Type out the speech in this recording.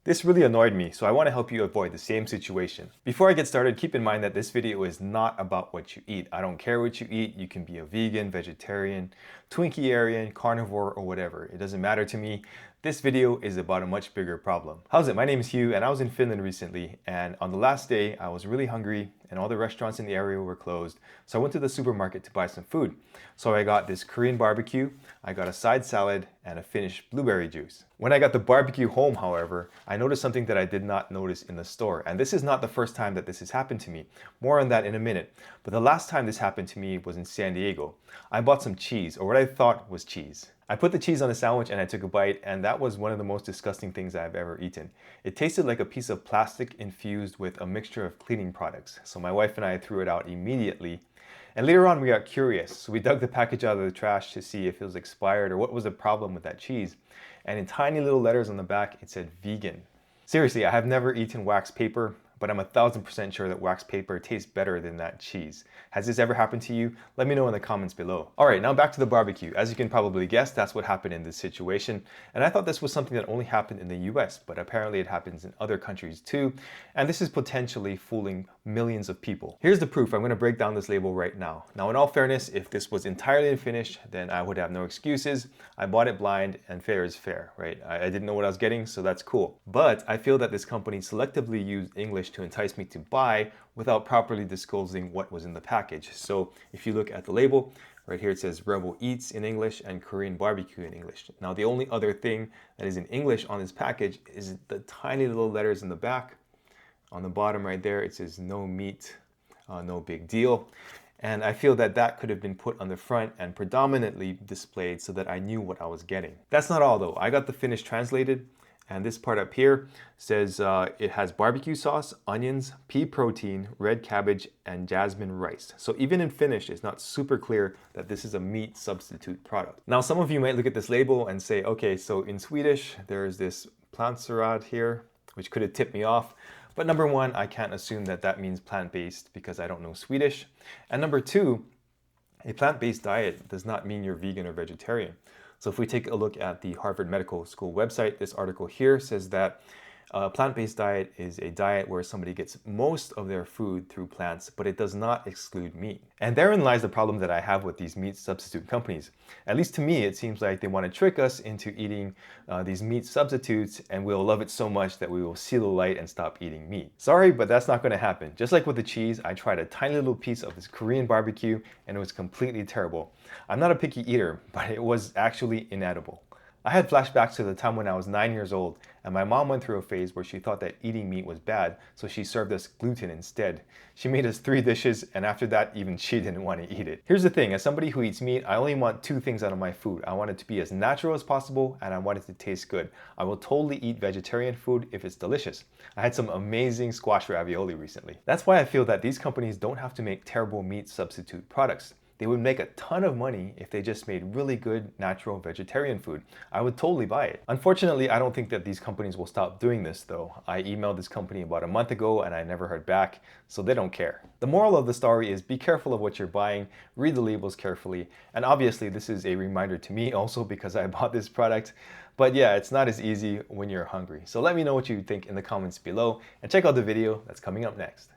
This really annoyed me, so I want to help you avoid the same situation. Before I get started, keep in mind that this video is not about what you eat. I don't care what you eat. You can be a vegan, vegetarian, Twinkierian, carnivore, or whatever. It doesn't matter to me. This video is about a much bigger problem. How's it? My name is Hugh and I was in Finland recently, and on the last day I was really hungry and all the restaurants in the area were closed. So I went to the supermarket to buy some food. So I got this Korean barbecue, I got a side salad, and a Finnish blueberry juice. When I got the barbecue home, however, I noticed something that I did not notice in the store. And this is not the first time that this has happened to me. More on that in a minute. But the last time this happened to me was in San Diego. I bought some cheese, or what I thought was cheese. I put the cheese on a sandwich and I took a bite, and that was one of the most disgusting things I've ever eaten. It tasted like a piece of plastic infused with a mixture of cleaning products. So my wife and I threw it out immediately. And later on we got curious. So we dug the package out of the trash to see if it was expired or what was the problem with that cheese. And in tiny little letters on the back, it said vegan. Seriously, I have never eaten wax paper, but I'm 1000% sure that wax paper tastes better than that cheese. Has this ever happened to you? Let me know in the comments below. All right, now back to the barbecue. As you can probably guess, that's what happened in this situation. And I thought this was something that only happened in the US, but apparently it happens in other countries too. And this is potentially fooling millions of people. Here's the proof. I'm gonna break down this label right now. Now, in all fairness, if this was entirely unfinished, then I would have no excuses. I bought it blind and fair is fair, right? I didn't know what I was getting, so that's cool. But I feel that this company selectively used English to entice me to buy without properly disclosing what was in the package. So if you look at the label, right here it says Rebel Eats in English and Korean barbecue in English. Now the only other thing that is in English on this package is the tiny little letters in the back. On the bottom right there it says no meat, no big deal. And I feel that that could have been put on the front and predominantly displayed so that I knew what I was getting. That's not all though. I got the Finnish translated. And this part up here says it has barbecue sauce, onions, pea protein, red cabbage, and jasmine rice. So even in Finnish, it's not super clear that this is a meat substitute product. Now, some of you might look at this label and say, okay, so in Swedish, there's this plantsarad here, which could have tipped me off. But number one, I can't assume that that means plant-based because I don't know Swedish. And number two, a plant-based diet does not mean you're vegan or vegetarian. So if we take a look at the Harvard Medical School website, this article here says that a plant-based diet is a diet where somebody gets most of their food through plants, but it does not exclude meat. And therein lies the problem that I have with these meat substitute companies. At least to me, it seems like they want to trick us into eating these meat substitutes, and we'll love it so much that we will see the light and stop eating meat. Sorry, but that's not going to happen. Just like with the cheese, I tried a tiny little piece of this Korean barbecue and it was completely terrible. I'm not a picky eater, but it was actually inedible. I had flashbacks to the time when I was 9 years old, and my mom went through a phase where she thought that eating meat was bad, so she served us gluten instead. She made us 3 dishes, and after that, even she didn't want to eat it. Here's the thing, as somebody who eats meat, I only want 2 things out of my food. I want it to be as natural as possible, and I want it to taste good. I will totally eat vegetarian food if it's delicious. I had some amazing squash ravioli recently. That's why I feel that these companies don't have to make terrible meat substitute products. They would make a ton of money if they just made really good natural vegetarian food. I would totally buy it. Unfortunately, I don't think that these companies will stop doing this though. I emailed this company about a month ago and I never heard back, so they don't care. The moral of the story is be careful of what you're buying, read the labels carefully, and obviously this is a reminder to me also because I bought this product. But yeah, it's not as easy when you're hungry. So let me know what you think in the comments below and check out the video that's coming up next.